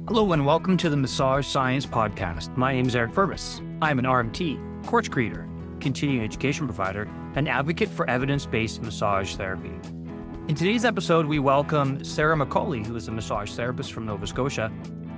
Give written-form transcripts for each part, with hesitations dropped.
Hello and welcome to the Massage Science Podcast. My name is Eric Purvis. I'm an RMT, course creator, continuing education provider, and advocate for evidence-based massage therapy. In today's episode, we welcome Sarah MacAulay, who is a massage therapist from Nova Scotia.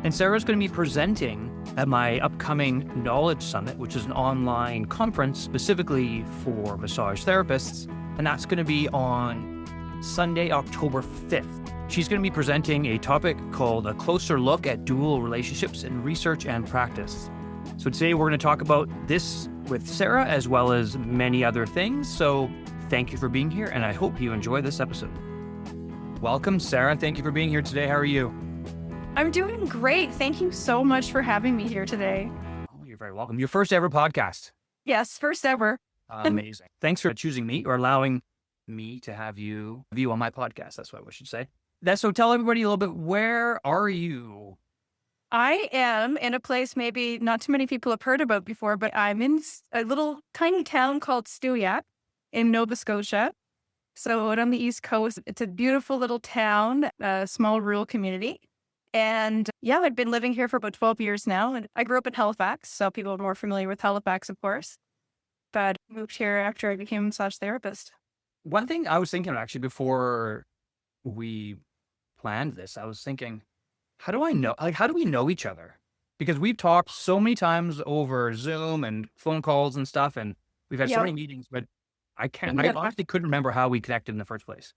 And Sarah's going to be presenting at my upcoming Knowledge Summit, which is an online conference specifically for massage therapists. And that's going to be on Sunday, October 5th. She's going to be presenting a topic called A Closer Look at Dual Relationships in Research and Practice. So today we're going to talk about this with Sarah as well as many other things. So thank you for being here, and I hope you enjoy this episode. Welcome, Sarah. Thank you for being here today. How are you? I'm doing great. Thank you so much for having me here today. Oh, you're very welcome. Your first ever podcast. Yes, first ever. Amazing. Thanks for choosing me or allowing me to have you on my podcast. That's what I should say. So tell everybody a little bit, where are you? I am in a place maybe not too many people have heard about before, but I'm in a little tiny town called Stewiacke in Nova Scotia. So out on the East Coast, it's a beautiful little town, a small rural community. And yeah, I've been living here for about 12 years now. And I grew up in Halifax, so people are more familiar with Halifax, of course. But moved here after I became a massage therapist. One thing I was thinking actually before we planned this, I was thinking, how do we know each other? Because we've talked so many times over Zoom and phone calls and stuff, and we've had so many meetings, but I honestly couldn't remember how we connected in the first place.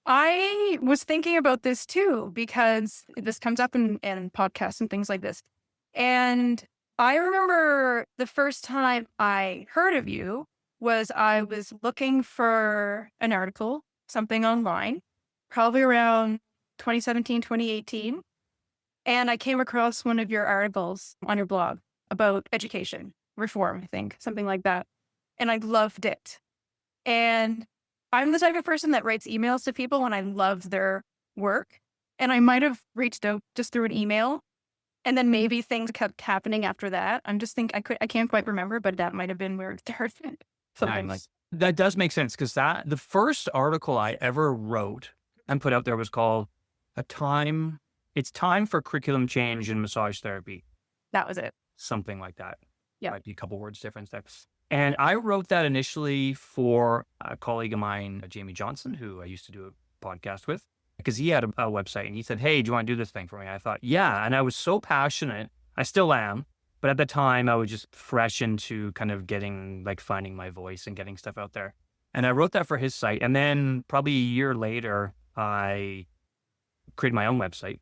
I was thinking about this too, because this comes up in podcasts and things like this. And I remember the first time I heard of you was I was looking for an article, something online, probably around 2017, 2018. And I came across one of your articles on your blog about education reform, I think, something like that. And I loved it. And I'm the type of person that writes emails to people when I love their work. And I might have reached out just through an email. And then maybe things kept happening after that. I can't quite remember, but that might have been where it started. Nice. That does make sense, because the first article I ever wrote and put out there was called It's Time for Curriculum Change in Massage Therapy. That was it. Something like that. Yeah. Might be a couple words difference there. And I wrote that initially for a colleague of mine, Jamie Johnson, who I used to do a podcast with, because he had a website and he said, hey, do you want to do this thing for me? I thought, yeah. And I was so passionate. I still am. But at the time, I was just fresh into kind of finding my voice and getting stuff out there. And I wrote that for his site. And then probably a year later, I created my own website,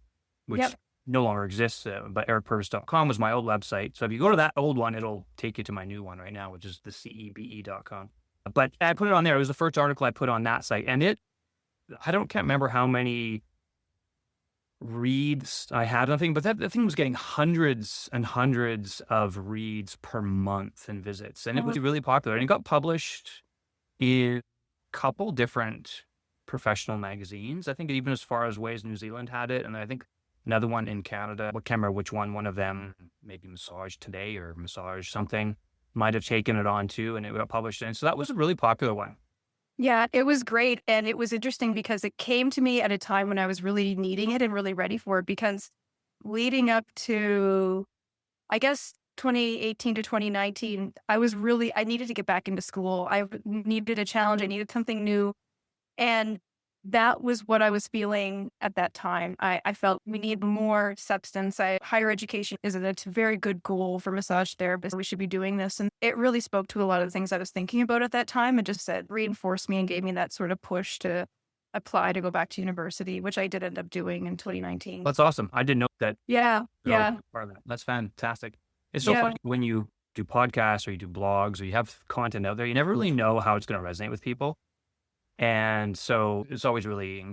which no longer exists, but ericpurvis.com was my old website. So if you go to that old one, it'll take you to my new one right now, which is the cebe.com. But I put it on there. It was the first article I put on that site. And can't remember how many reads I had on the thing, but the thing was getting hundreds and hundreds of reads per month and visits. And it was really popular. And it got published in a couple different professional magazines. I think even as far as Ways New Zealand had it. And I think another one in Canada, I can't remember which one of them, maybe Massage Today or Massage something, might have taken it on too, and it got published. And so that was a really popular one. Yeah, it was great. And it was interesting because it came to me at a time when I was really needing it and really ready for it, because leading up to, I guess, 2018 to 2019, I needed to get back into school. I needed a challenge. I needed something new. And that was what I was feeling at that time. I felt we need more substance. Higher education is a very good goal for massage therapists. We should be doing this. And it really spoke to a lot of the things I was thinking about at that time. It just reinforced me and gave me that sort of push to apply to go back to university, which I did end up doing in 2019. That's awesome. I didn't know that. Yeah. That's fantastic. It's so funny when you do podcasts or you do blogs or you have content out there, you never really know how it's going to resonate with people. And so it's always really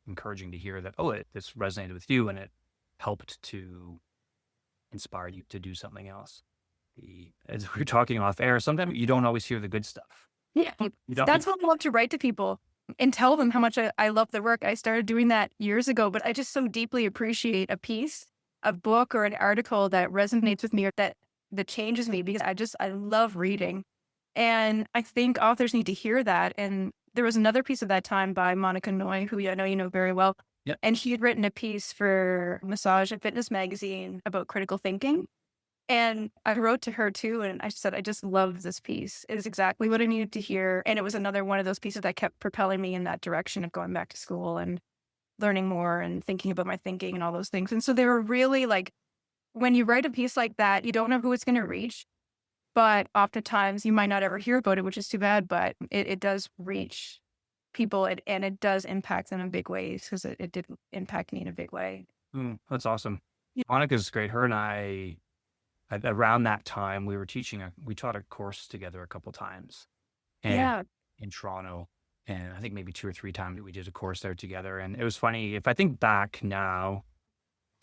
encouraging to hear that, this resonated with you and it helped to inspire you to do something else. As we were talking off air, sometimes you don't always hear the good stuff. Yeah, that's what I love to write to people and tell them how much I love their work. I started doing that years ago, but I just so deeply appreciate a piece, a book or an article that resonates with me or that changes me, because I love reading. And I think authors need to hear that. And there was another piece of that time by Monica Noy, who I know you know very well. Yep. And he had written a piece for Massage and Fitness magazine about critical thinking. And I wrote to her too, and I said, I just love this piece. It is exactly what I needed to hear. And it was another one of those pieces that kept propelling me in that direction of going back to school and learning more and thinking about my thinking and all those things. And so they were really like, when you write a piece like that, you don't know who it's going to reach, but oftentimes you might not ever hear about it, which is too bad, but it does reach people and it does impact them in big ways because it did impact me in a big way. That's awesome. Yeah. Monica's great. Her and I, around that time, we taught a course together a couple times in Toronto. And I think maybe 2 or 3 times we did a course there together. And it was funny. If I think back now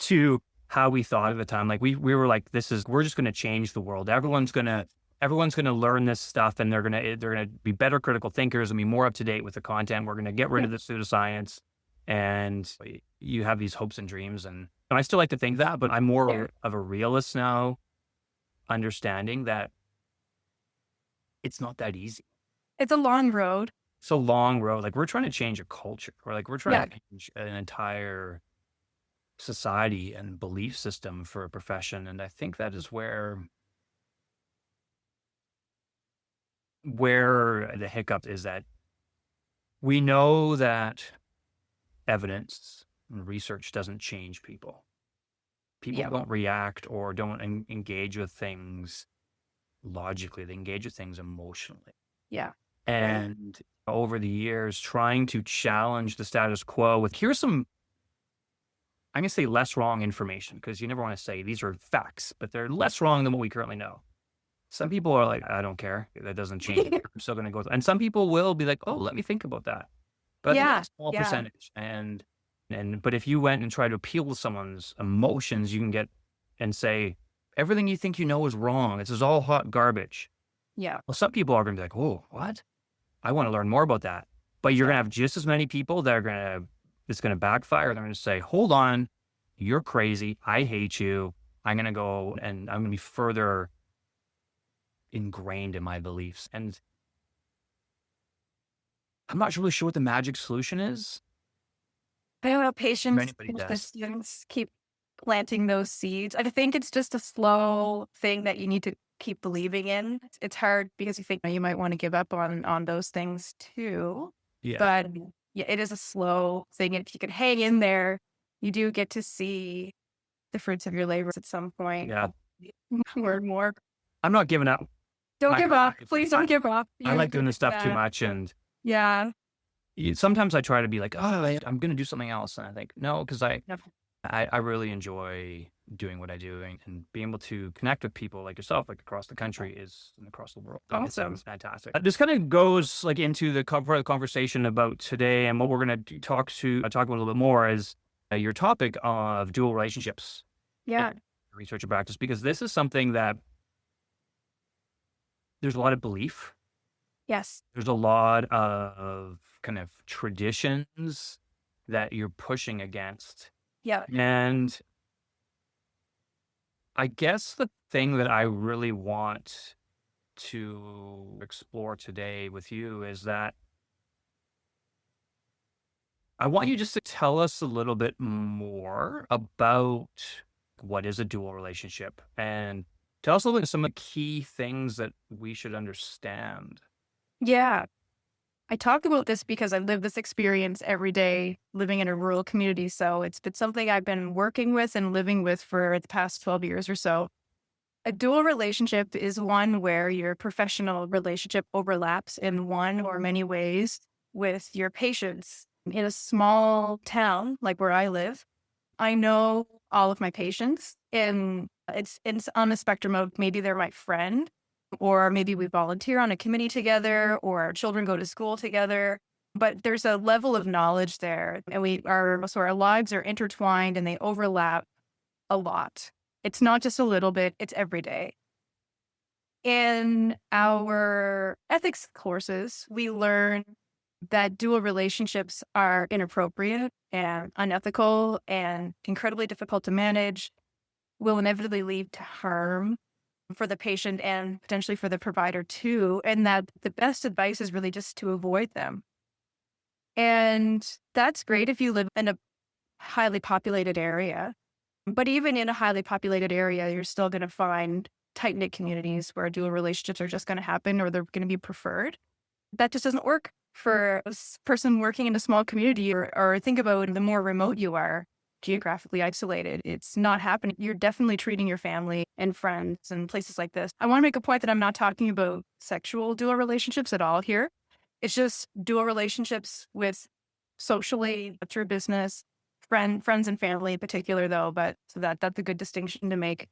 to how we thought at the time, like we were like, we're just going to change the world. Everyone's going to learn this stuff, and they're going to be better critical thinkers and be more up to date with the content. We're going to get rid of the pseudoscience. And you have these hopes and dreams. And I still like to think that, but I'm more of a realist now, understanding that it's not that easy. It's a long road. It's a long road. Like, we're trying to change a culture, or like we're trying to change an entire society and belief system for a profession. And I think that is where the hiccup is, that we know that evidence and research doesn't change people. People don't react or don't engage with things logically. They engage with things emotionally. Yeah. And over the years, trying to challenge the status quo with, here's some, I'm going to say less wrong information, because you never want to say these are facts, but they're less wrong than what we currently know. Some people are like, I don't care. That doesn't change. I'm still going to go. And some people will be like, oh, let me think about that. But that's a small percentage. But if you went and tried to appeal to someone's emotions, you can get and say, everything you think you know is wrong. This is all hot garbage. Yeah. Well, some people are going to be like, oh, what? I want to learn more about that. But you're going to have just as many people that it's going to backfire. They're going to say, hold on, you're crazy. I hate you. I'm going to go and I'm going to be further ingrained in my beliefs. And I'm not really sure what the magic solution is. I don't know, patience. Anybody does. The students keep planting those seeds. I think it's just a slow thing that you need to keep believing in. It's hard because you think you might want to give up on those things too. Yeah. But it is a slow thing. And if you can hang in there, you do get to see the fruits of your labors at some point. Yeah. More and more. I'm not giving up. Don't give up. Please don't give up. I like doing this stuff too much. And sometimes I try to be like, oh, I'm going to do something else. And I think, no, because I really enjoy doing what I do, and being able to connect with people like yourself, like across the country and across the world. Awesome. It sounds fantastic. This kind of goes like into the conversation about today, and what we're going to talk about a little bit more is your topic of dual relationships. Yeah. Research and practice, because this is something that there's a lot of belief. Yes. There's a lot of kind of traditions that you're pushing against. Yeah. And I guess the thing that I really want to explore today with you is that I want you just to tell us a little bit more about what is a dual relationship, and tell us a little bit of some of the key things that we should understand. Yeah. I talk about this because I live this experience every day living in a rural community. So it's been something I've been working with and living with for the past 12 years or so. A dual relationship is one where your professional relationship overlaps in one or many ways with your patients. In a small town like where I live, I know all of my patients, and it's on the spectrum of maybe they're my friend, or maybe we volunteer on a committee together, or our children go to school together. But there's a level of knowledge there, and our lives are intertwined and they overlap a lot. It's not just a little bit, it's every day. In our ethics courses, we learn that dual relationships are inappropriate and unethical and incredibly difficult to manage, will inevitably lead to harm for the patient and potentially for the provider too, and that the best advice is really just to avoid them. And that's great if you live in a highly populated area. But even in a highly populated area, you're still going to find tight-knit communities where dual relationships are just going to happen or they're going to be preferred. That just doesn't work for a person working in a small community, or think about the more remote you are, geographically isolated. It's not happening. You're definitely treating your family and friends and places like this. I want to make a point that I'm not talking about sexual dual relationships at all here. It's just dual relationships with socially, through business, friends and family in particular, though. But so that's a good distinction to make.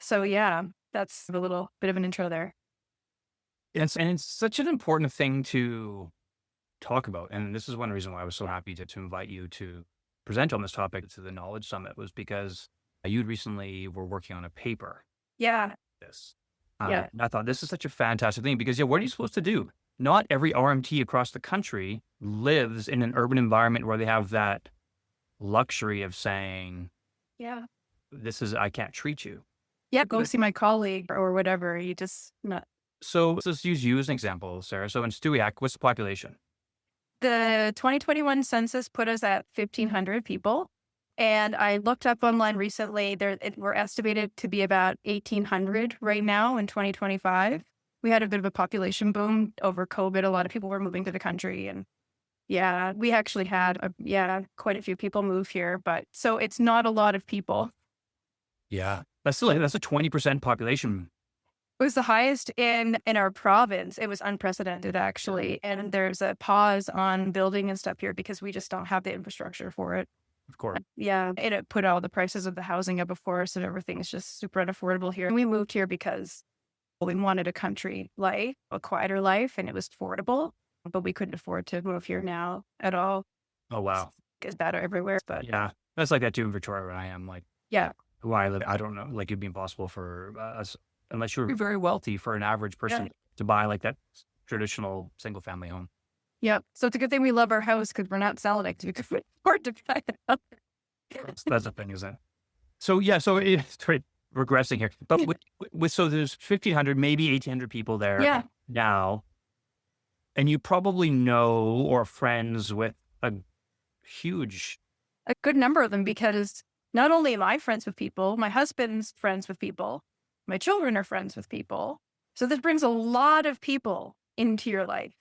So yeah, that's a little bit of an intro there. And it's such an important thing to talk about. And this is one reason why I was so happy to invite you to present on this topic to the Knowledge Summit, was because you recently were working on a paper. Yeah. This. And I thought this is such a fantastic thing because, what are you supposed to do? Not every RMT across the country lives in an urban environment where they have that luxury of saying, I can't treat you. Yeah, go see my colleague or whatever. You just not. So let's use you as an example, Sarah. So in Stewiacke, what's the population? The 2021 census put us at 1,500 people. And I looked up online recently, we're estimated to be about 1,800 right now in 2025. We had a bit of a population boom over COVID. A lot of people were moving to the country. And we actually had, quite a few people move here. But so it's not a lot of people. Yeah, that's a 20% population. It was the highest in our province. It was unprecedented, actually. And there's a pause on building and stuff here because we just don't have the infrastructure for it. Of course. Yeah. And it put all the prices of the housing up, of course, and everything's just super unaffordable here. And we moved here because we wanted a country life, a quieter life, and it was affordable. But we couldn't afford to move here now at all. Oh, wow. It's better everywhere. But yeah, that's like that too in Victoria where I am. Like, where I live, I don't know, like it'd be impossible for us, unless you're very wealthy, for an average person to buy like that traditional single family home. Yep. So it's a good thing we love our house because we're not selling it. We could afford to buy it up. That's the thing, isn't it? So so it's regressing here. But so there's 1,500, maybe 1,800 people there now. And you probably know or are friends with a good number of them, because not only am I friends with people, my husband's friends with people, my children are friends with people. So this brings a lot of people into your life.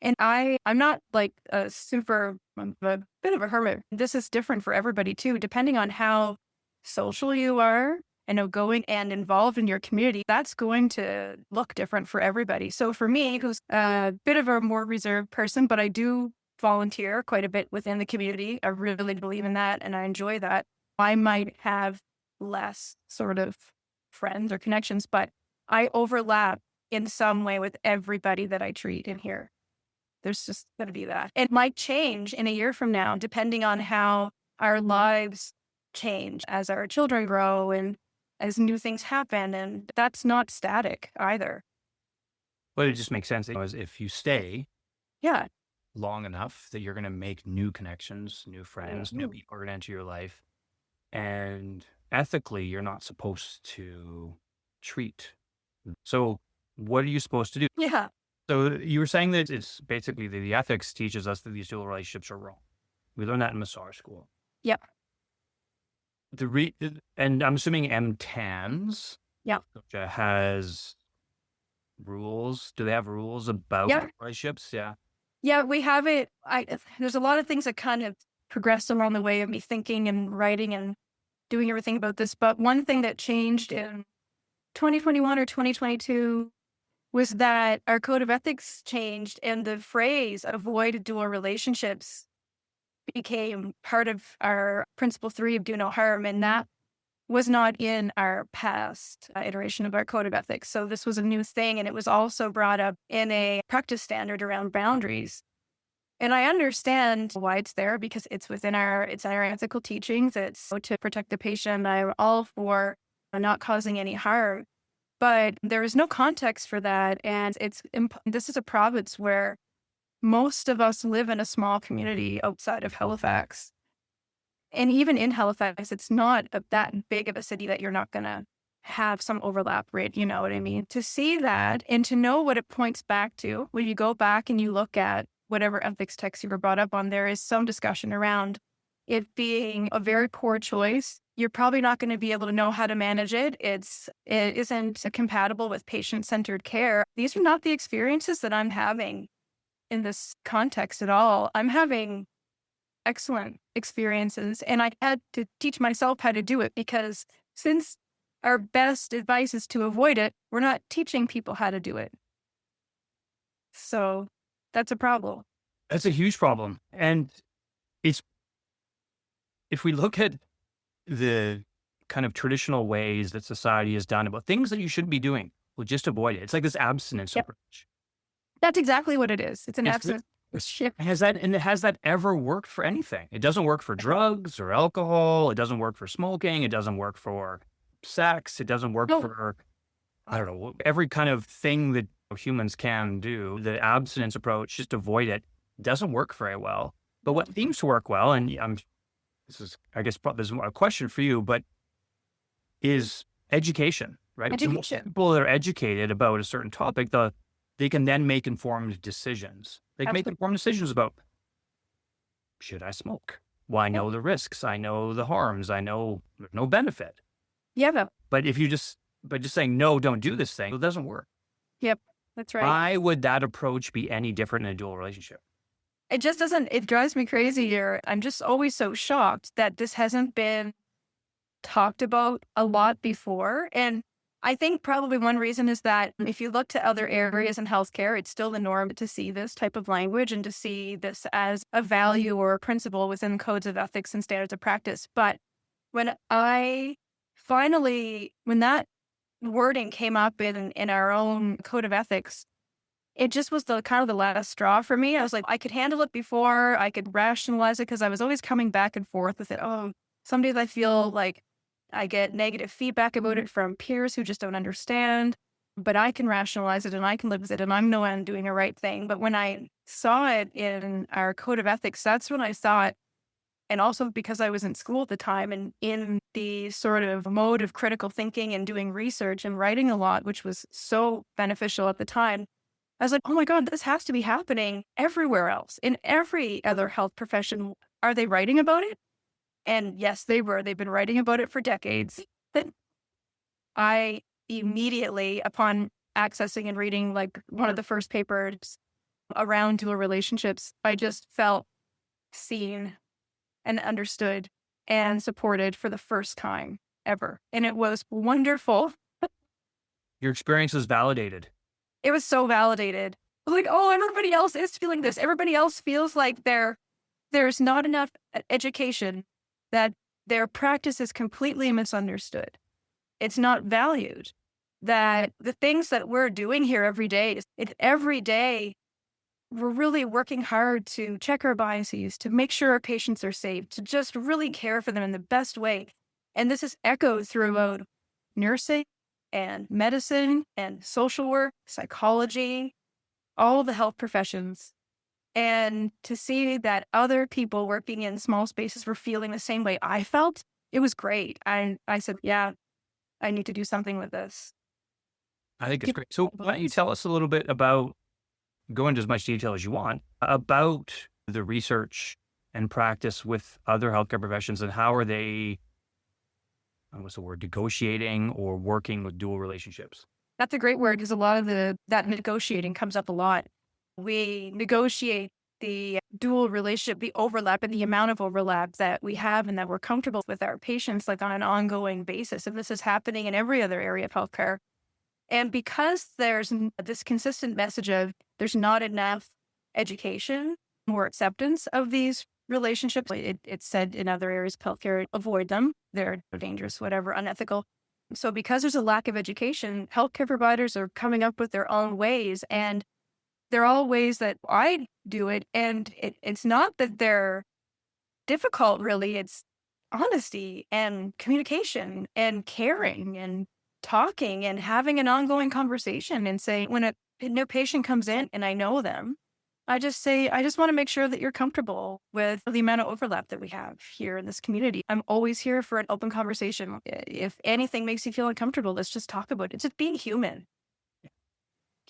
And I'm not like a bit of a hermit. This is different for everybody too, depending on how social you are and outgoing and involved in your community. That's going to look different for everybody. So for me, who's a bit of a more reserved person, but I do volunteer quite a bit within the community. I really believe in that and I enjoy that. I might have less sort of friends or connections, but I overlap in some way with everybody that I treat in here. There's just going to be that. It might change in a year from now, depending on how our lives change as our children grow and as new things happen. And that's not static either. Well, it just makes sense. As if you stay long enough that you're going to make new connections, new friends, new people are going to enter your life. And ethically, you're not supposed to treat. So what are you supposed to do? Yeah. So you were saying that it's basically the ethics teaches us that these dual relationships are wrong. We learned that in massage school. Yep. And I'm assuming MTANs Scotia has rules. Do they have rules about relationships? Yeah. Yeah, we have it. There's a lot of things that kind of progressed along the way of me thinking and writing and doing everything about this. But one thing that changed in 2021 or 2022 was that our code of ethics changed and the phrase avoid dual relationships became part of our principle 3 of do no harm. And that was not in our past iteration of our code of ethics. So this was a new thing. And it was also brought up in a practice standard around boundaries. And I understand why it's there because it's within our ethical teachings. It's to protect the patient. I'm all for not causing any harm. But there is no context for that. And this is a province where most of us live in a small community outside of Halifax. And even in Halifax, it's not that big of a city that you're not going to have some overlap rate. You know what I mean? To see that and to know what it points back to, when you go back and you look at whatever ethics text you were brought up on, there is some discussion around it being a very poor choice. You're probably not going to be able to know how to manage it. It isn't compatible with patient-centered care. These are not the experiences that I'm having in this context at all. I'm having excellent experiences, and I had to teach myself how to do it, because since our best advice is to avoid it, we're not teaching people how to do it. So that's a problem. That's a huge problem. And it's, if we look at the kind of traditional ways that society has done about things that you shouldn't be doing, well, just avoid it. It's like this abstinence approach. That's exactly what it is. It's an abstinence. Has that ever worked for anything? It doesn't work for drugs or alcohol. It doesn't work for smoking. It doesn't work for sex. It doesn't work for, I don't know, every kind of thing that humans can do. The abstinence approach, just avoid it, doesn't work very well. But what seems to work well, and this is a question for you, but is education, right? Education. People that are educated about a certain topic, they can then make informed decisions. They can make informed decisions about, should I smoke? Well, I know the risks. I know the harms. I know there's no benefit. Yeah. But if you just saying, no, don't do this thing, it doesn't work. Yep. That's right. Why would that approach be any different in a dual relationship? It just doesn't, it drives me crazy here. I'm just always so shocked that this hasn't been talked about a lot before. And I think probably one reason is that if you look to other areas in healthcare, it's still the norm to see this type of language and to see this as a value or a principle within codes of ethics and standards of practice. But when that wording came up in our own code of ethics, it just was the kind of the last straw for me. I was like, I could handle it before, I could rationalize it, because I was always coming back and forth with it. Oh, some days I feel like I get negative feedback about it from peers who just don't understand, but I can rationalize it and I can live with it and I'm doing the right thing. But when I saw it in our code of ethics, that's when I saw it. And also because I was in school at the time and in the sort of mode of critical thinking and doing research and writing a lot, which was so beneficial at the time, I was like, oh my God, this has to be happening everywhere else. In every other health profession, are they writing about it? And yes, they were. They've been writing about it for decades. I immediately, upon accessing and reading like one of the first papers around dual relationships, I just felt seen and understood and supported for the first time ever. And it was wonderful. Your experience was validated. It was so validated. Like, oh, everybody else is feeling this. Everybody else feels like there's not enough education, that their practice is completely misunderstood. It's not valued. That the things that we're doing here every day, we're really working hard to check our biases, to make sure our patients are safe, to just really care for them in the best way. And this is echoed throughout nursing and medicine and social work, psychology, all the health professions. And to see that other people working in small spaces were feeling the same way I felt, it was great. I said, yeah, I need to do something with this. I think it's great. So why don't you tell us a little bit about, go into as much detail as you want, about the research and practice with other healthcare professions, and how are they, what's the word, negotiating or working with dual relationships? That's a great word, because a lot of that negotiating comes up a lot. We negotiate the dual relationship, the overlap and the amount of overlap that we have and that we're comfortable with our patients, like on an ongoing basis. And this is happening in every other area of healthcare. And because there's this consistent message of there's not enough education or acceptance of these relationships, it's said in other areas of healthcare, avoid them. They're dangerous, whatever, unethical. So because there's a lack of education, healthcare providers are coming up with their own ways, and they're all ways that I do it. And it's not that they're difficult, really. It's honesty and communication and caring and talking and having an ongoing conversation, and saying, when a new patient comes in and I know them, I just say, I just want to make sure that you're comfortable with the amount of overlap that we have here in this community. I'm always here for an open conversation. If anything makes you feel uncomfortable, let's just talk about it. It's just being human.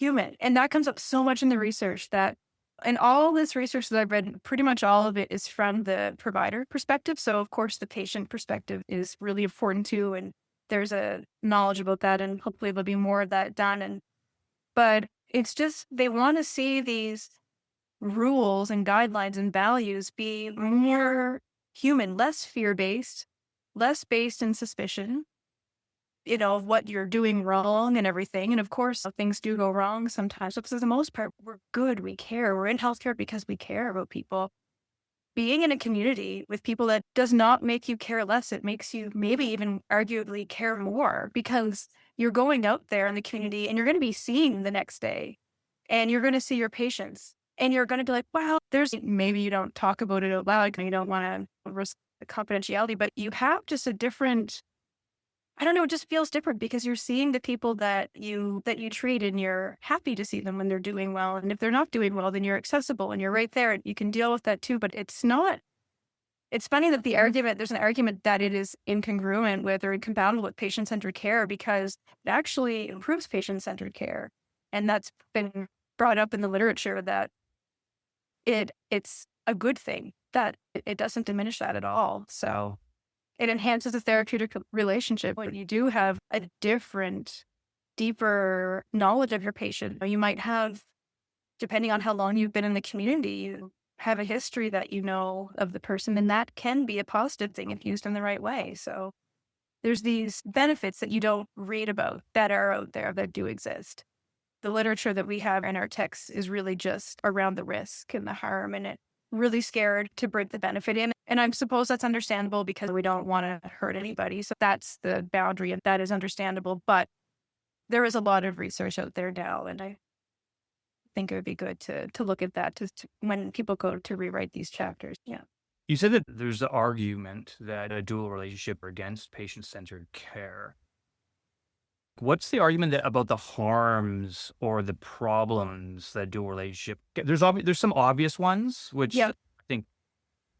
And that comes up so much in the research, that And all this research that I've read, pretty much all of it is from the provider perspective. So, of course, the patient perspective is really important too. And there's a knowledge about that, and hopefully there'll be more of that done. But it's just they want to see these rules and guidelines and values be more human, less fear-based, less based in suspicion, of what you're doing wrong and everything. And of course, things do go wrong sometimes. But for the most part, we're good. We care. We're in healthcare because we care about people. Being in a community with people that does not make you care less, it makes you maybe even arguably care more, because you're going out there in the community and you're going to be seeing the next day, and you're going to see your patients, and you're going to be like, wow, maybe you don't talk about it out loud because you don't want to risk the confidentiality, but you have just a different, I don't know, it just feels different because you're seeing the people that you treat, and you're happy to see them when they're doing well. And if they're not doing well, then you're accessible and you're right there and you can deal with that too. But it's funny that there's an argument that it is incongruent with or incompatible with patient-centered care, because it actually improves patient-centered care. And that's been brought up in the literature, that it's a good thing, that it doesn't diminish that at all. So it enhances the therapeutic relationship when you do have a different, deeper knowledge of your patient. You might have, depending on how long you've been in the community, you have a history that you know of the person, and that can be a positive thing if used in the right way. So there's these benefits that you don't read about that are out there that do exist. The literature that we have in our texts is really just around the risk and the harm, and it really scared to bring the benefit in. And I suppose that's understandable because we don't want to hurt anybody. So that's the boundary, and that is understandable. But there is a lot of research out there now, and I think it would be good to look at that to when people go to rewrite these chapters. Yeah. You said that there's the argument that a dual relationship are against patient-centered care. What's the argument about the harms or the problems that dual relationship? There's some obvious ones, which Yep. I think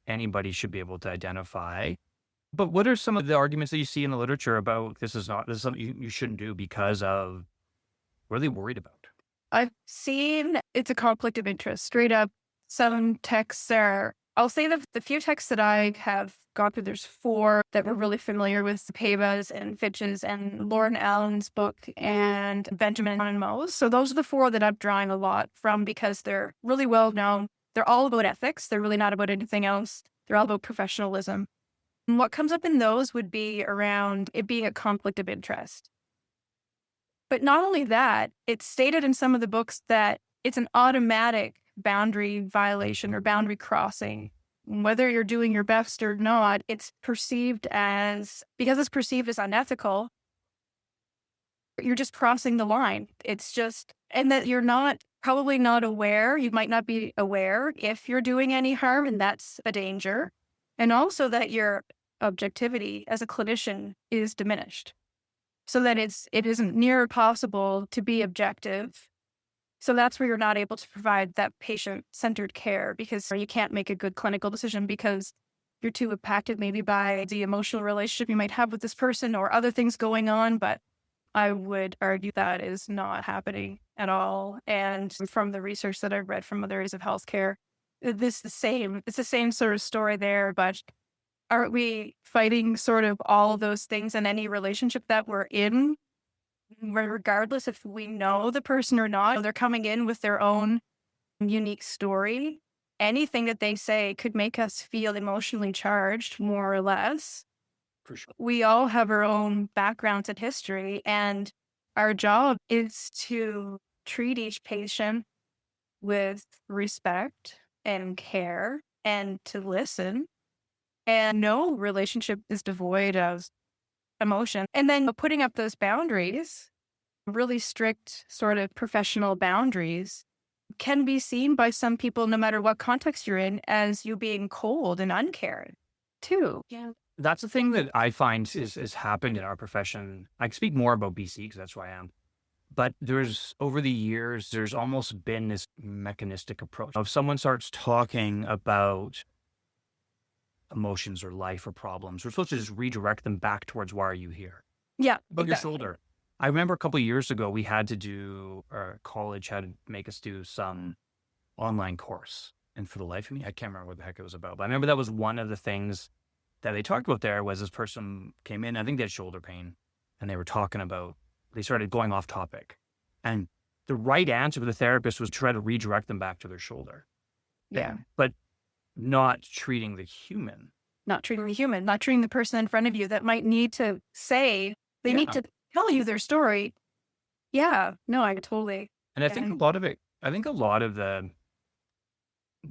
anybody should be able to identify. But what are some of the arguments that you see in the literature about this is something you shouldn't do because of what are they worried about? I've seen it's a conflict of interest. Straight up, some texts I'll say the few texts that I have gone through, there's 4 that we're really familiar with: Pava's and Fitch's and Lauren Allen's book and Benjamin and Moe's. So those are the 4 that I'm drawing a lot from because they're really well known. They're all about ethics. They're really not about anything else. They're all about professionalism. And what comes up in those would be around it being a conflict of interest. But not only that, it's stated in some of the books that it's an automatic boundary violation or boundary crossing. Whether you're doing your best or not, because it's perceived as unethical, you're just crossing the line. And that you're probably not aware. You might not be aware if you're doing any harm, and that's a danger. And also that your objectivity as a clinician is diminished, so that it isn't near possible to be objective. So that's where you're not able to provide that patient-centered care, because you can't make a good clinical decision because you're too impacted maybe by the emotional relationship you might have with this person or other things going on. But I would argue that is not happening at all. And from the research that I've read from other areas of healthcare, it's the same sort of story there. But aren't we fighting sort of all of those things in any relationship that we're in? Regardless if we know the person or not, they're coming in with their own unique story. Anything that they say could make us feel emotionally charged, more or less. For sure. We all have our own backgrounds and history, and our job is to treat each patient with respect and care and to listen. And no relationship is devoid of emotion. And then putting up those boundaries, really strict sort of professional boundaries, can be seen by some people, no matter what context you're in, as you being cold and uncaring too. Yeah. That's the thing that I find is happened in our profession. I speak more about BC because that's where I am. But over the years, there's almost been this mechanistic approach. If someone starts talking about emotions or life or problems, we're supposed to just redirect them back towards why are you here? Yeah. About your shoulder. I remember a couple of years ago, our college had to make us do some online course. And for the life of me, I can't remember what the heck it was about. But I remember that was one of the things that they talked about there was this person came in, I think they had shoulder pain, and they were talking about, they started going off topic. And the right answer for the therapist was try to redirect them back to their shoulder. Yeah. But not treating the human. Not treating the human, not treating the person in front of you that might need to say, they need to tell you their story. Yeah. No, I totally. And I think a lot of the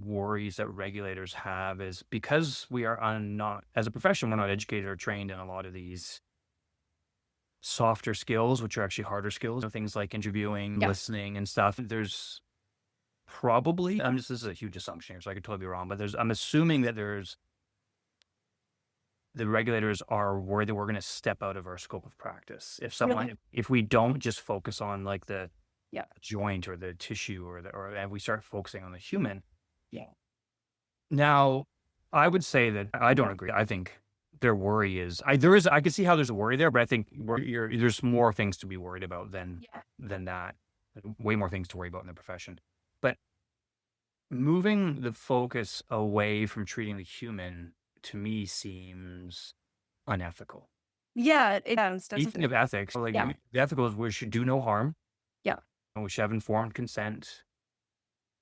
worries that regulators have is because we are not, as a profession, we're not educated or trained in a lot of these softer skills, which are actually harder skills, things like interviewing, listening and stuff. There's probably, this is a huge assumption here, so I could totally be wrong, but I'm assuming that the regulators are worried that we're going to step out of our scope of practice. If we don't just focus on like the joint or the tissue or we start focusing on the human. Yeah. Now, I would say that I don't agree. I think their worry is, I can see how there's a worry there, but I think there's more things to be worried about than that. Way more things to worry about in the profession. But moving the focus away from treating the human, to me, seems unethical. Yeah, it does. Speaking of ethics, the ethical is we should do no harm. Yeah. And we should have informed consent.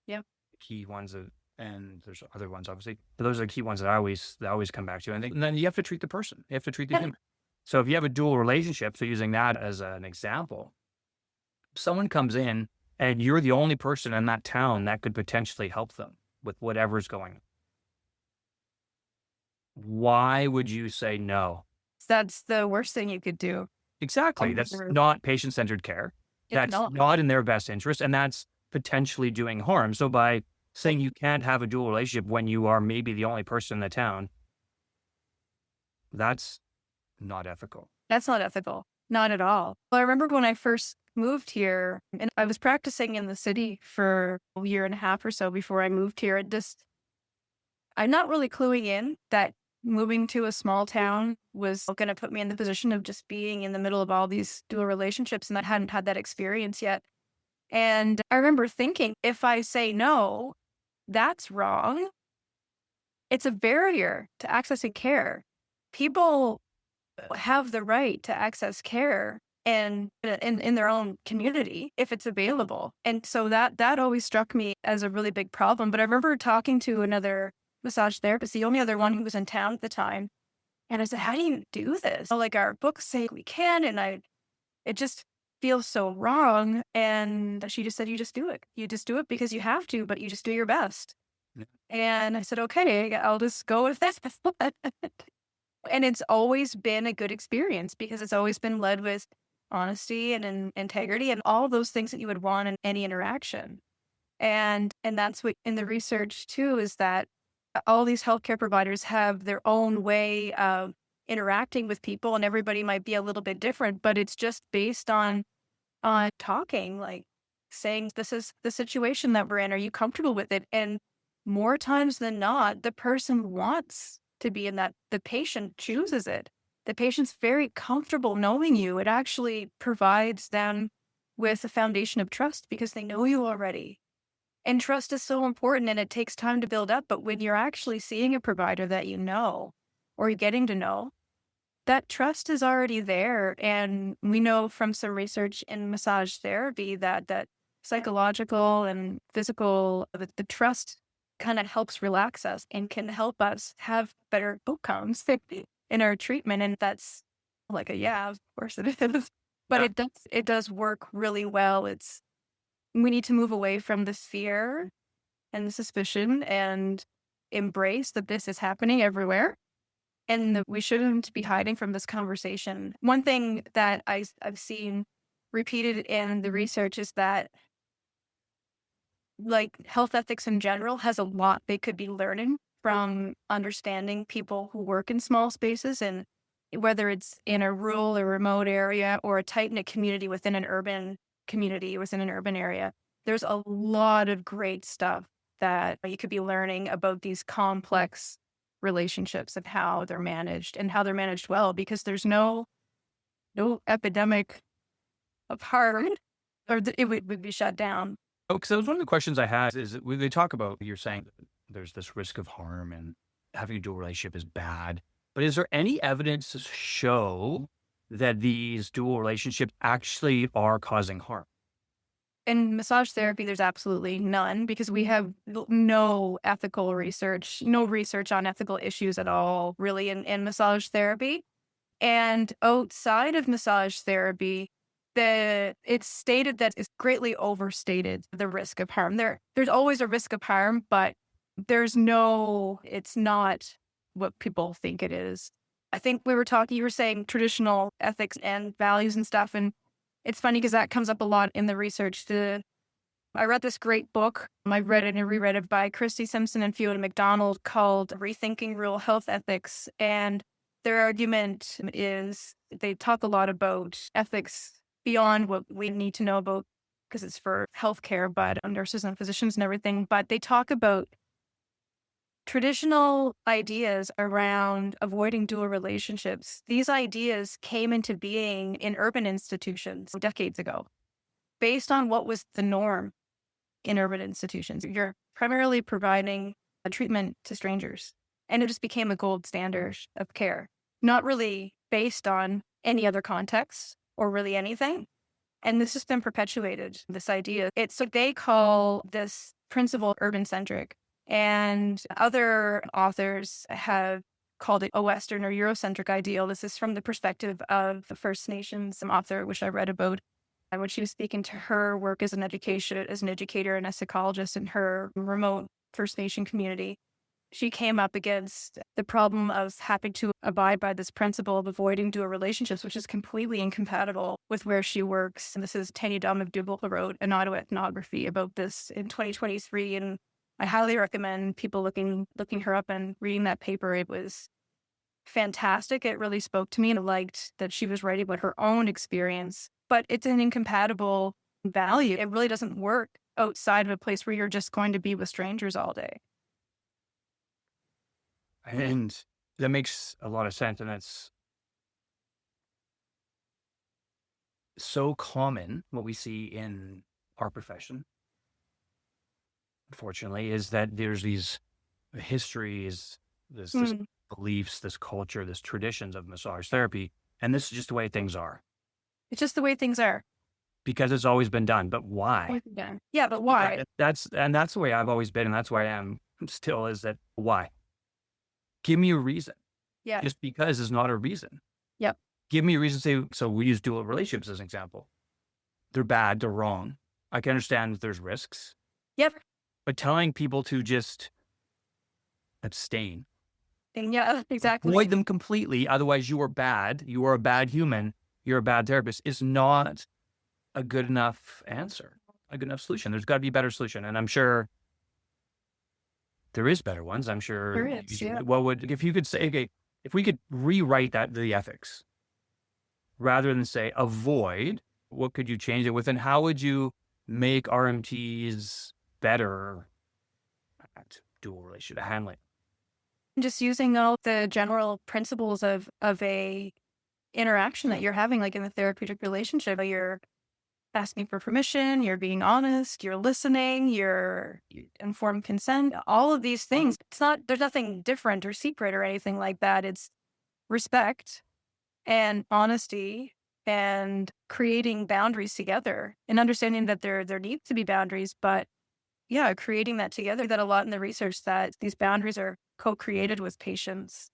Yeah. Key ones and there's other ones, obviously, but those are the key ones that I always come back to. And then you have to treat the person. You have to treat the human. So if you have a dual relationship, so using that as an example, someone comes in and you're the only person in that town that could potentially help them with whatever's going on. Why would you say no? That's the worst thing you could do. Exactly. That's not patient-centered care. That's not in their best interest, and that's potentially doing harm. So by saying you can't have a dual relationship when you are maybe the only person in the town, that's not ethical. That's not ethical. Not at all. Well, I remember when I first moved here, and I was practicing in the city for a year and a half or so before I moved here. I'm not really cluing in that moving to a small town was going to put me in the position of just being in the middle of all these dual relationships, and I hadn't had that experience yet. And I remember thinking, if I say no, that's wrong. It's a barrier to accessing care. People have the right to access care and in their own community if it's available. And so that always struck me as a really big problem. But I remember talking to another massage therapist, the only other one who was in town at the time. And I said, how do you do this? Like, our books say we can, and it just feels so wrong. And she just said, you just do it. You just do it because you have to, but you just do your best. Yeah. And I said, okay, I'll just go with that. And it's always been a good experience because it's always been led with honesty and integrity and all of those things that you would want in any interaction. And that's what in the research too, is that all these healthcare providers have their own way of interacting with people, and everybody might be a little bit different, but it's just based on talking, like saying, this is the situation that we're in. Are you comfortable with it? And more times than not, the person wants to be in that. The patient chooses it. The patient's very comfortable knowing you. It actually provides them with a foundation of trust because they know you already. And trust is so important, and it takes time to build up. But when you're actually seeing a provider that you know, or you're getting to know, that trust is already there. And we know from some research in massage therapy that psychological and physical, the trust kind of helps relax us and can help us have better outcomes in our treatment. And that's like of course it is. But it does work really well. We need to move away from the fear and the suspicion and embrace that this is happening everywhere and that we shouldn't be hiding from this conversation. One thing that I've seen repeated in the research is that, like, health ethics in general has a lot they could be learning from understanding people who work in small spaces, and whether it's in a rural or remote area or a tight-knit community within an urban community, within an urban area. There's a lot of great stuff that you could be learning about these complex relationships and how they're managed well, because there's no epidemic of harm, or it would be shut down. Oh, because that was one of the questions I had is when they talk about, you're saying that there's this risk of harm and having a dual relationship is bad. But is there any evidence to show that these dual relationships actually are causing harm? In massage therapy, there's absolutely none because we have no ethical research, no research on ethical issues at all, really, in massage therapy. And outside of massage therapy, it's stated that it's greatly overstated the risk of harm. There's always a risk of harm, but it's not what people think it is. I think you were saying traditional ethics and values and stuff. And it's funny because that comes up a lot in the research. I read this great book. I read it and reread it by Christy Simpson and Fiona McDonald called Rethinking Rural Health Ethics. And their argument is they talk a lot about ethics beyond what we need to know about because it's for healthcare, but nurses and physicians and everything. But they talk about traditional ideas around avoiding dual relationships. These ideas came into being in urban institutions decades ago based on what was the norm in urban institutions. You're primarily providing a treatment to strangers, and it just became a gold standard of care, not really based on any other context or really anything. And this has been perpetuated, this idea. It's what they call this principle urban-centric. And other authors have called it a Western or Eurocentric ideal. This is from the perspective of the First Nations author, which I read about. And when she was speaking to her work as an educator and a psychologist in her remote First Nation community, she came up against the problem of having to abide by this principle of avoiding dual relationships, which is completely incompatible with where she works. And this is Tanya Dom-McDougall, who wrote an autoethnography about this in 2023. And I highly recommend people looking her up and reading that paper. It was fantastic. It really spoke to me, and I liked that she was writing about her own experience. But it's an incompatible value. It really doesn't work outside of a place where you're just going to be with strangers all day. And that makes a lot of sense. And that's so common. What we see in our profession, unfortunately, is that there's these histories, this beliefs, this culture, this traditions of massage therapy. And this is just the way things are. It's just the way things are. Because it's always been done. But why? Yeah, but why? That's the way I've always been. And that's why I am still, is that why? Give me a reason. Yeah. Just because is not a reason. Yep. Give me a reason to say, so we use dual relationships as an example. They're bad, they're wrong. I can understand that there's risks. Yep. But telling people to just abstain. And yeah, exactly. Avoid them completely. Otherwise, you are bad. You are a bad human. You're a bad therapist is not a good enough answer, a good enough solution. There's got to be a better solution. And I'm sure there is better ones. I'm sure. There is, yeah. If you could say, okay, if we could rewrite the ethics rather than say avoid, what could you change it with? And how would you make RMTs better at dual relationship handling? Just using all the general principles of a interaction that you're having, like in the therapeutic relationship. You're asking for permission, you're being honest, you're listening, you're informed consent, all of these things. There's nothing different or secret or anything like that. It's respect and honesty and creating boundaries together and understanding that there needs to be boundaries, but yeah, creating that together. That a lot in the research that these boundaries are co-created with patients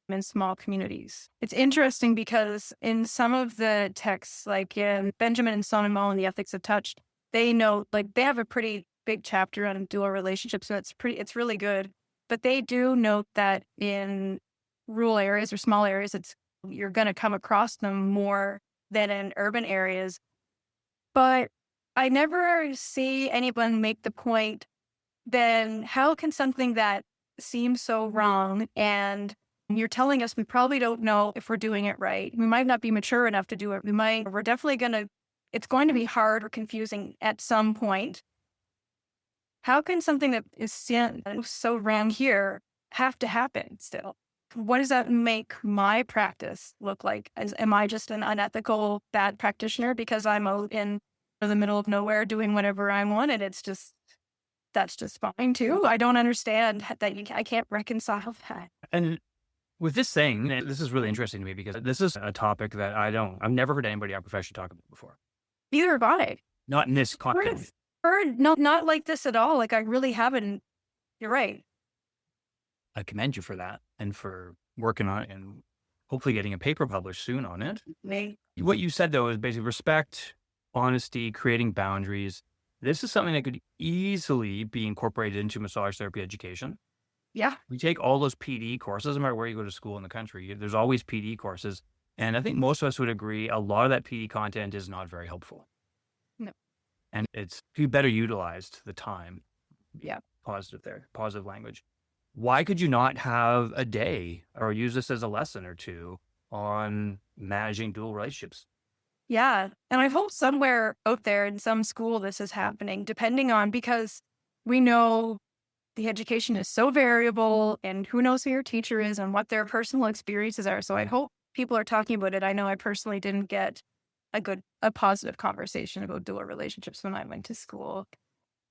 in small communities. It's interesting because in some of the texts, like in Benjamin and Sonnemoe and the Ethics of Touch, they note, like, they have a pretty big chapter on dual relationships, so it's really good. But they do note that in rural areas or small areas, you're going to come across them more than in urban areas. But I never see anyone make the point, then how can something that seems so wrong, and you're telling us we probably don't know if we're doing it right. We might not be mature enough to do it. It's going to be hard or confusing at some point. How can something that is so wrong here have to happen still? What does that make my practice look like? Am I just an unethical, bad practitioner because I'm out in in the middle of nowhere doing whatever I want. And that's just fine too. I don't understand that I can't reconcile that. And with this thing, and this is really interesting to me because this is a topic that I've never heard anybody in our profession talk about before. Neither have I. Not in this context. Not like this at all. Like I really haven't. You're right. I commend you for that and for working on it and hopefully getting a paper published soon on it. Me. What you said, though, is basically respect, honesty, creating boundaries. This is something that could easily be incorporated into massage therapy education. Yeah. We take all those PD courses, no matter where you go to school in the country, there's always PD courses. And I think most of us would agree a lot of that PD content is not very helpful. No. And it's to be better utilized, the time. Yeah. Positive language. Why could you not have a day or use this as a lesson or two on managing dual relationships? Yeah. And I hope somewhere out there in some school this is happening, depending on, because we know the education is so variable and who knows who your teacher is and what their personal experiences are. So I hope people are talking about it. I know I personally didn't get a positive conversation about dual relationships when I went to school.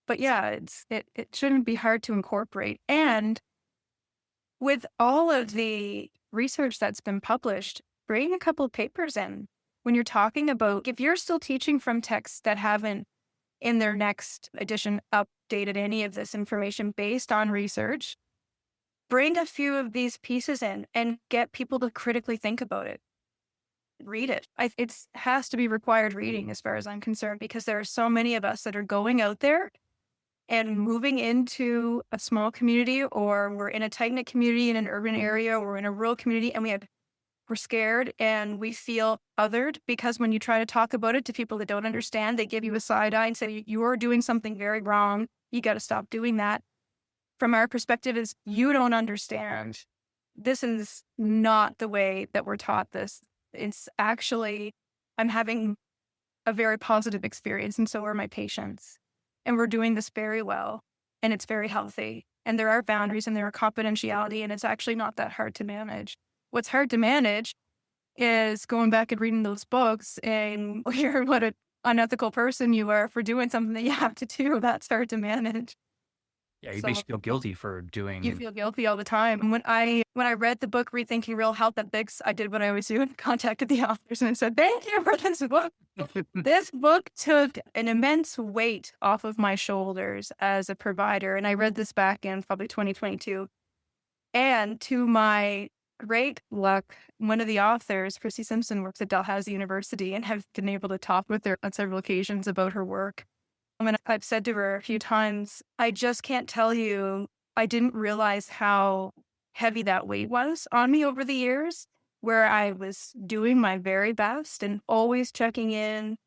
But yeah, it shouldn't be hard to incorporate. And with all of the research that's been published, bring a couple of papers in when you're talking about, if you're still teaching from texts that haven't in their next edition updated any of this information based on research, bring a few of these pieces in and get people to critically think about it. Read it. It has to be required reading as far as I'm concerned, because there are so many of us that are going out there and moving into a small community, or we're in a tight-knit community in an urban area, or we're in a rural community, and we're scared and we feel othered, because when you try to talk about it to people that don't understand, they give you a side eye and say, you're doing something very wrong. You got to stop doing that. From our perspective is, you don't understand. This is not the way that we're taught this. It's actually, I'm having a very positive experience, and so are my patients. And we're doing this very well, and it's very healthy. And there are boundaries and there are confidentiality, and it's actually not that hard to manage. What's hard to manage is going back and reading those books and hearing what an unethical person you are for doing something that you have to do. That's hard to manage. Yeah, you basically feel guilty for doing. You feel guilty all the time. And when I read the book Rethinking Real Health at Bix, I did what I always do and contacted the authors and said, "Thank you for this book." This book took an immense weight off of my shoulders as a provider. And I read this back in probably 2022. And to my great luck, one of the authors, Chrissy Simpson, works at Dalhousie University, and have been able to talk with her on several occasions about her work. And I've said to her a few times, I just can't tell you, I didn't realize how heavy that weight was on me over the years, where I was doing my very best and always checking in,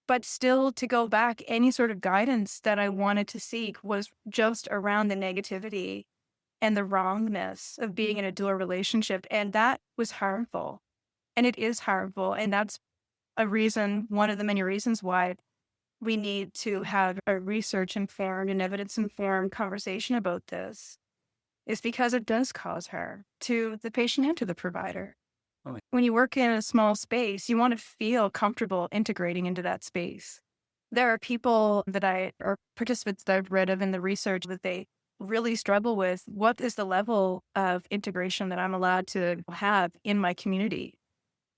but still to go back, any sort of guidance that I wanted to seek was just around the negativity and the wrongness of being in a dual relationship. And that was harmful. And it is harmful. And that's one of the many reasons why we need to have a research-informed and evidence-informed conversation about this, is because it does cause harm to the patient and to the provider. Oh. When you work in a small space, you want to feel comfortable integrating into that space. There are people or participants that I've read of in the research that they really struggle with, what is the level of integration that I'm allowed to have in my community?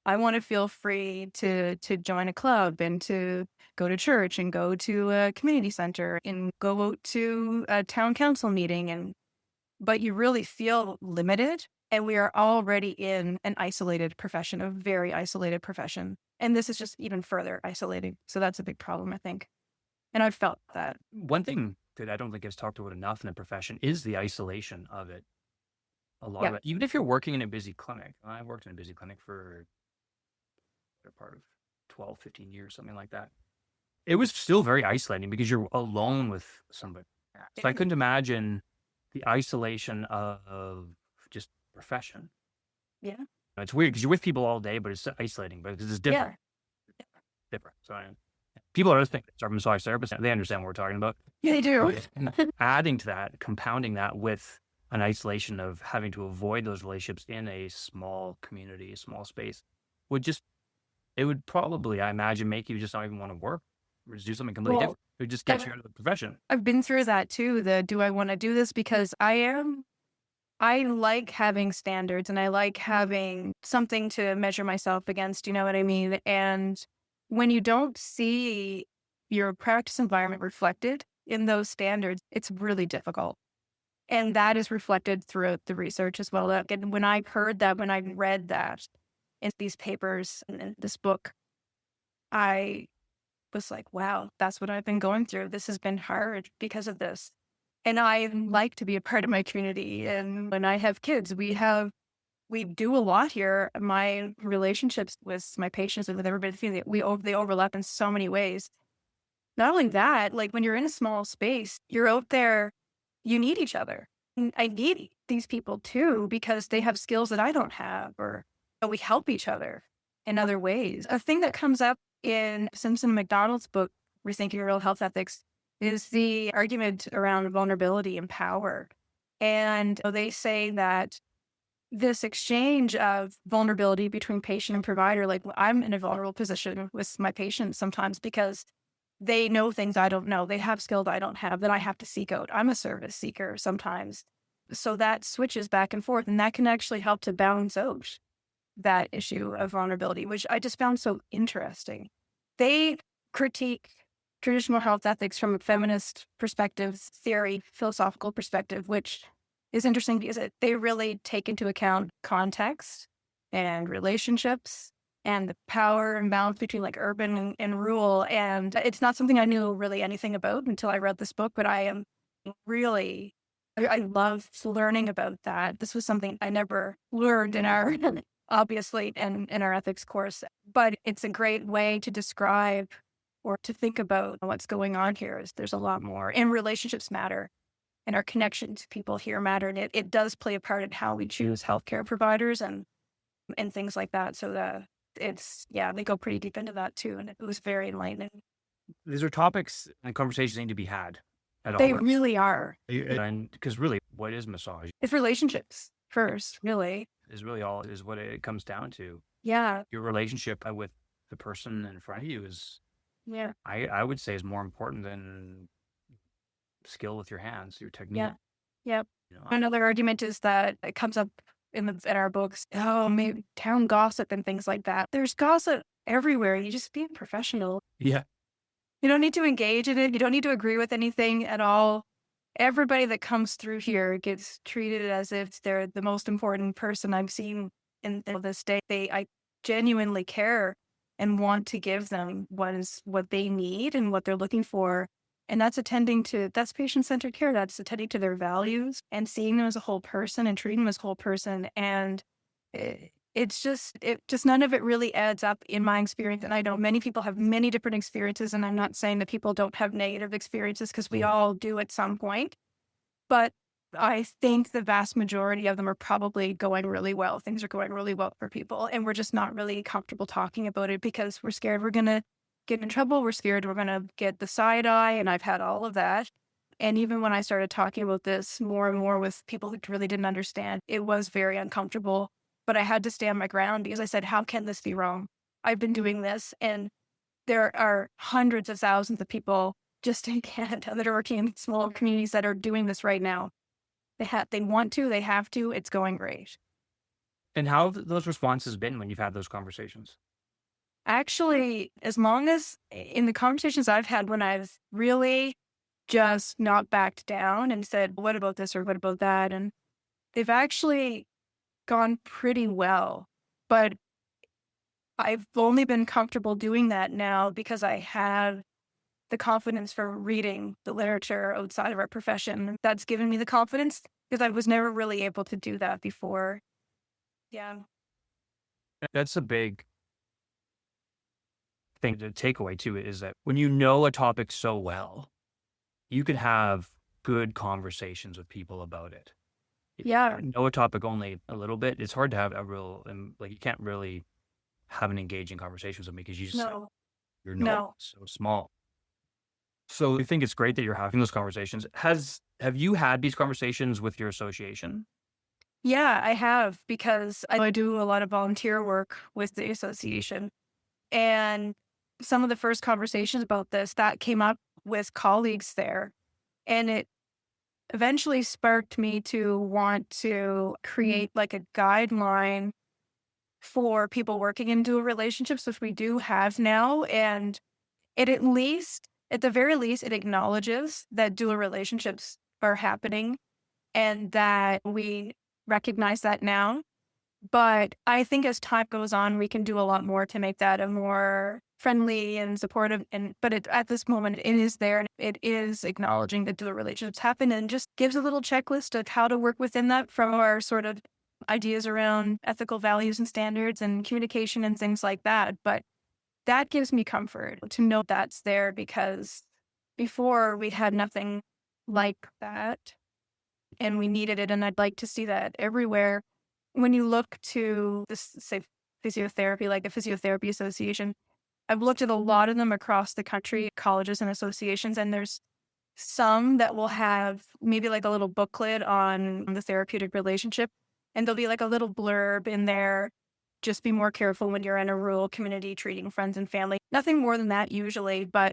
I want to feel free to join a club and to go to church and go to a community center and go out to a town council meeting. But you really feel limited. And we are already in an isolated profession, a very isolated profession. And this is just even further isolating. So that's a big problem, I think. And I've felt that. One thing that I don't think gets talked about enough in the profession is the isolation of it. A lot of it. Even if you're working in a busy clinic. I worked in a busy clinic for part of 12, 15 years, something like that. It was still very isolating because you're alone with somebody. So I couldn't imagine the isolation of just profession. Yeah. It's weird because you're with people all day, but it's isolating because it's different. Yeah. Different. So people are think it's our massage therapists. They understand what we're talking about. Yeah, they do. Adding to that, compounding that with an isolation of having to avoid those relationships in a small community, a small space, it would probably, I imagine, make you just not even want to work. or just do something completely Well, different. It just gets you out of the profession. I've been through that too. Do I want to do this? Because I like having standards and I like having something to measure myself against, you know what I mean? And when you don't see your practice environment reflected in those standards, it's really difficult. And that is reflected throughout the research as well. And when I heard that, when I read that in these papers and in this book, I was like, wow, that's what I've been going through. This has been hard because of this. And I like to be a part of my community. And when I have kids, we do a lot here. My relationships with my patients and with everybody, they overlap in so many ways. Not only that, like when you're in a small space, you're out there, you need each other. And I need these people too, because they have skills that I don't have, or we help each other in other ways. A thing that comes up in Simpson and McDonald's book, Rethinking Real Health Ethics, is the argument around vulnerability and power. And they say that this exchange of vulnerability between patient and provider, like I'm in a vulnerable position with my patients sometimes because they know things I don't know. They have skills I don't have that I have to seek out. I'm a service seeker sometimes. So that switches back and forth, and that can actually help to balance out that issue of vulnerability, which I just found so interesting. They critique traditional health ethics from a feminist perspective, theory, philosophical perspective, which is interesting because they really take into account context and relationships and the power and balance between like urban and rural. And it's not something I knew really anything about until I read this book, but I love learning about that. This was something I never learned in our, obviously, in our ethics course, but it's a great way to describe or to think about what's going on here. Is there's a lot more, and relationships matter, and our connection to people here matter. And it does play a part in how we choose healthcare providers and things like that. So they go pretty deep into that too. And it was very enlightening. These are topics and conversations that need to be had at all. They really are. And because really, what is massage? It's relationships first, really. Is really all is what it comes down to. Yeah. Your relationship with the person in front of you is, I would say, is more important than skill with your hands, your technique. Yeah. Yep. You know, Another argument is that it comes up in our books. Oh, maybe town gossip and things like that. There's gossip everywhere. You just be a professional. Yeah. You don't need to engage in it. You don't need to agree with anything at all. Everybody that comes through here gets treated as if they're the most important person I've seen in this day. I genuinely care and want to give them what they need and what they're looking for. And that's patient-centered care. That's attending to their values and seeing them as a whole person and treating them as a whole person. And it's just none of it really adds up in my experience. And I know many people have many different experiences, and I'm not saying that people don't have negative experiences, because we all do at some point. But I think the vast majority of them are probably going really well. Things are going really well for people, and we're just not really comfortable talking about it because we're scared we're going to get in trouble. We're scared we're going to get the side eye, and I've had all of that. And even when I started talking about this more and more with people who really didn't understand, it was very uncomfortable. But I had to stand my ground because I said, how can this be wrong? I've been doing this, and there are hundreds of thousands of people just in Canada that are working in small communities that are doing this right now. They want to, they have to, it's going great. And how have those responses been when you've had those conversations? Actually, as long as in the conversations I've had when I've really just not backed down and said, what about this or what about that? And they've actually gone pretty well. But I've only been comfortable doing that now because I have the confidence for reading the literature outside of our profession. That's given me the confidence because I was never really able to do that before. Yeah. That's a big thing to take away too, is that when you know a topic so well, you can have good conversations with people about it. Yeah. If you know a topic only a little bit, it's hard to have a real, you can't really have an engaging conversation with them because you just, you're so small. So I think it's great that you're having those conversations. Have you had these conversations with your association? Yeah, I have, because I do a lot of volunteer work with the association. And some of the first conversations about this that came up with colleagues there. And it eventually sparked me to want to create like a guideline for people working in dual relationships, which we do have now. And it at the very least, it acknowledges that dual relationships are happening and that we recognize that now. But I think as time goes on, we can do a lot more to make that a more friendly and supportive. But at this moment, it is there, and it is acknowledging that dual relationships happen, and just gives a little checklist of how to work within that from our sort of ideas around ethical values and standards and communication and things like that. But that gives me comfort to know that's there, because before we had nothing like that and we needed it. And I'd like to see that everywhere. When you look to this, say, physiotherapy, like the Physiotherapy Association, I've looked at a lot of them across the country, colleges and associations, and there's some that will have maybe like a little booklet on the therapeutic relationship, and there'll be like a little blurb in there. Just be more careful when you're in a rural community treating friends and family. Nothing more than that usually, but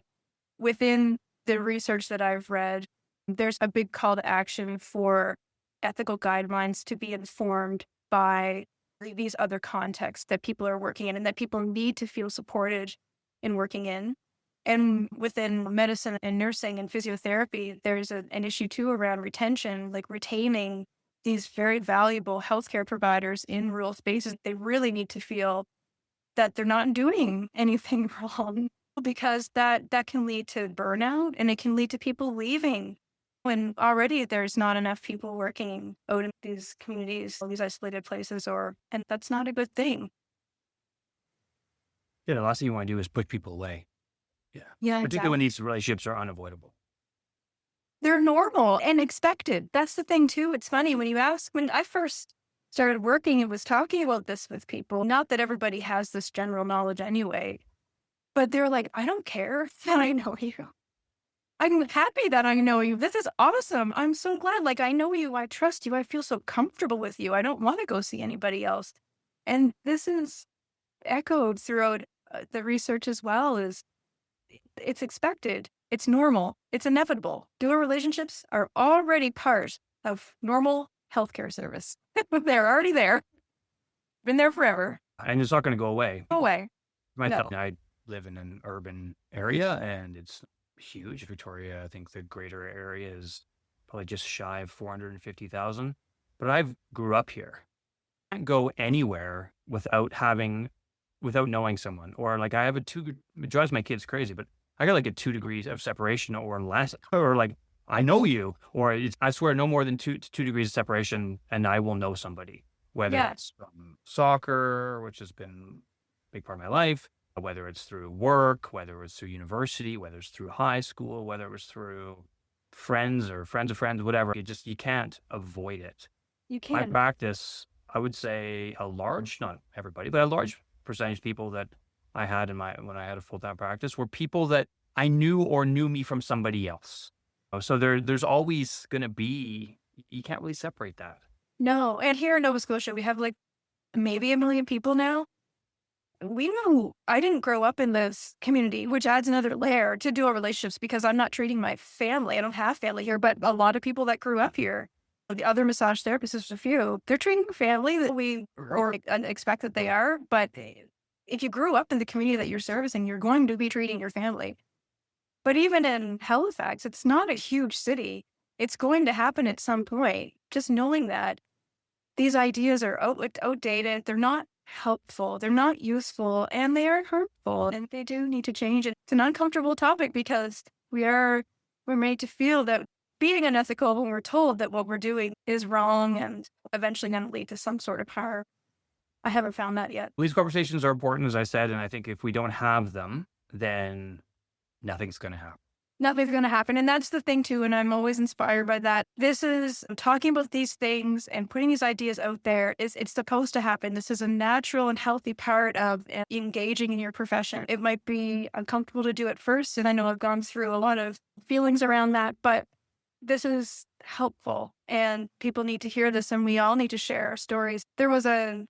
within the research that I've read, there's a big call to action for ethical guidelines to be informed by these other contexts that people are working in and that people need to feel supported in working in. And within medicine and nursing and physiotherapy, there's an issue too around retention, like retaining these very valuable healthcare providers in rural spaces. They really need to feel that they're not doing anything wrong, because that can lead to burnout, and it can lead to people leaving when already there's not enough people working out in these communities, these isolated places, and that's not a good thing. Yeah, the last thing you want to do is push people away. Yeah, Particularly when these relationships are unavoidable. They're normal and expected. That's the thing too. It's funny when I first started working and was talking about this with people, not that everybody has this general knowledge anyway, but they're like, I don't care that I know you. I'm happy that I know you. This is awesome. I'm so glad. Like, I know you. I trust you. I feel so comfortable with you. I don't want to go see anybody else. And this is echoed throughout the research as well. It's expected. It's normal. It's inevitable. Dual relationships are already part of normal healthcare service. They're already there. Been there forever. And it's not going to go away. No way. No. I live in an urban area, and it's huge. Victoria, I think the greater area is probably just shy of 450,000. But I grew up here. I can't go anywhere without knowing someone. Or like I have it drives my kids crazy, but I got like a 2 degrees of separation or less, or like I know you, or I swear no more than 2 degrees of separation, and I will know somebody, whether it's from soccer, which has been a big part of my life, whether it's through work, whether it's through university, whether it's through high school, whether it was through friends or friends of friends, whatever. You can't avoid it. You can't. My practice, I would say not everybody, but a large percentage of people that I had when I had a full-time practice were people that I knew or knew me from somebody else. So there's always going to be, you can't really separate that. No. And here in Nova Scotia, we have like maybe 1 million people now. I didn't grow up in this community, which adds another layer to dual relationships, because I'm not treating my family. I don't have family here, but a lot of people that grew up here, the other massage therapists, there's a few, they're treating family that we expect that they are. But if you grew up in the community that you're servicing, you're going to be treating your family. But even in Halifax, it's not a huge city. It's going to happen at some point. Just knowing that these ideas are outdated, they're not helpful, they're not useful, and they are harmful, and they do need to change. It's an uncomfortable topic, because we're made to feel that being unethical when we're told that what we're doing is wrong and eventually going to lead to some sort of harm. I haven't found that yet. These conversations are important, as I said, and I think if we don't have them, then nothing's going to happen. Nothing's going to happen. And that's the thing too. And I'm always inspired by that. This is talking about these things and putting these ideas out there. It's supposed to happen. This is a natural and healthy part of engaging in your profession. It might be uncomfortable to do at first. And I know I've gone through a lot of feelings around that, but this is helpful and people need to hear this, and we all need to share our stories. There was a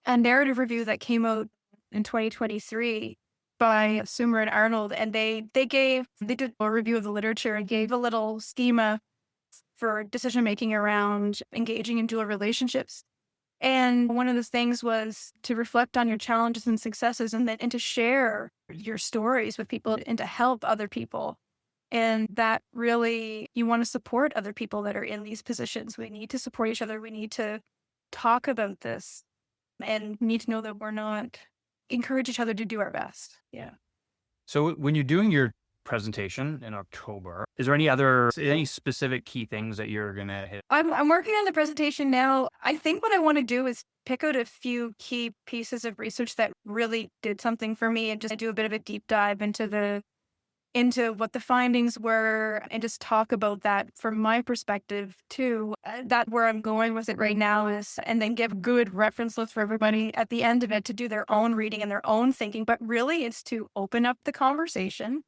narrative review that came out in 2023 by Sumer and Arnold, and they did a review of the literature and gave a little schema for decision making around engaging in dual relationships. And one of the things was to reflect on your challenges and successes, and to share your stories with people and to help other people. And that really, you want to support other people that are in these positions. We need to support each other. We need to talk about this and need to know that we're not, encourage each other to do our best. Yeah. So when you're doing your presentation in October, is there any specific key things that you're going to hit? I'm working on the presentation now. I think what I want to do is pick out a few key pieces of research that really did something for me and just do a bit of a deep dive into what the findings were and just talk about that from my perspective too. That where I'm going with it right now is, and then give good reference lists for everybody at the end of it to do their own reading and their own thinking. But really it's to open up the conversation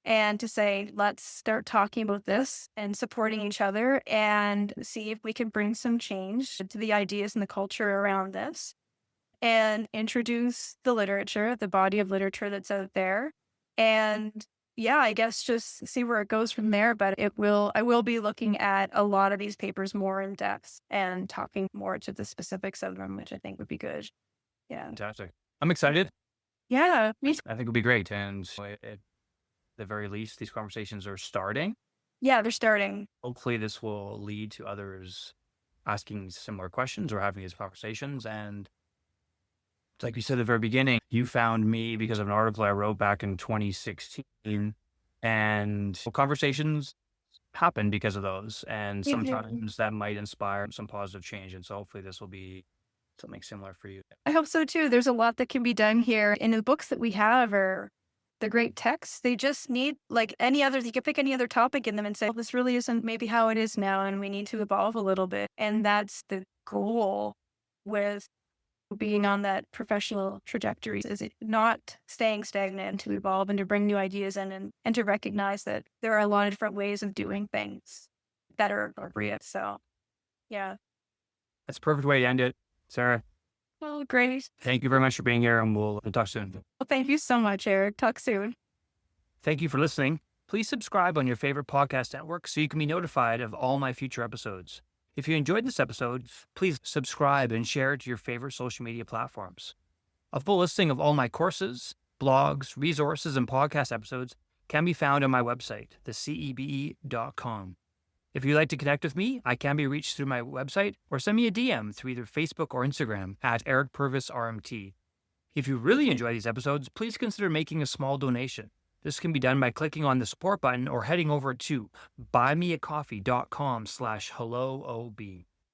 and to say, let's start talking about this and supporting each other and see if we can bring some change to the ideas and the culture around this and introduce the literature, the body of literature that's out there. And yeah, I guess just see where it goes from there. But I will be looking at a lot of these papers more in depth and talking more to the specifics of them, which I think would be good. Yeah. Fantastic. I'm excited. Yeah. Me too. I think it'll be great. And at the very least, these conversations are starting. Yeah, they're starting. Hopefully this will lead to others asking similar questions or having these conversations. And like you said at the very beginning, you found me because of an article I wrote back in 2016. And conversations happen because of those. And sometimes that might inspire some positive change. And so hopefully this will be something similar for you. I hope so too. There's a lot that can be done here. And the books that we have are the great texts. They just need, like any other, you could pick any other topic in them and say, well, this really isn't maybe how it is now, and we need to evolve a little bit. And that's the goal with being on that professional trajectory, is it not staying stagnant, and to evolve and to bring new ideas in and to recognize that there are a lot of different ways of doing things that are appropriate. So, yeah. That's a perfect way to end it. Sarah. Well, great. Thank you very much for being here, and we'll talk soon. Well, thank you so much, Eric. Talk soon. Thank you for listening. Please subscribe on your favorite podcast network so you can be notified of all my future episodes. If you enjoyed this episode, please subscribe and share it to your favorite social media platforms. A full listing of all my courses, blogs, resources, and podcast episodes can be found on my website, thecebe.com. If you'd like to connect with me, I can be reached through my website or send me a DM through either Facebook or Instagram at Eric Purvis RMT. If you really enjoy these episodes, please consider making a small donation. This can be done by clicking on the support button or heading over to buymeacoffee.com/helloob.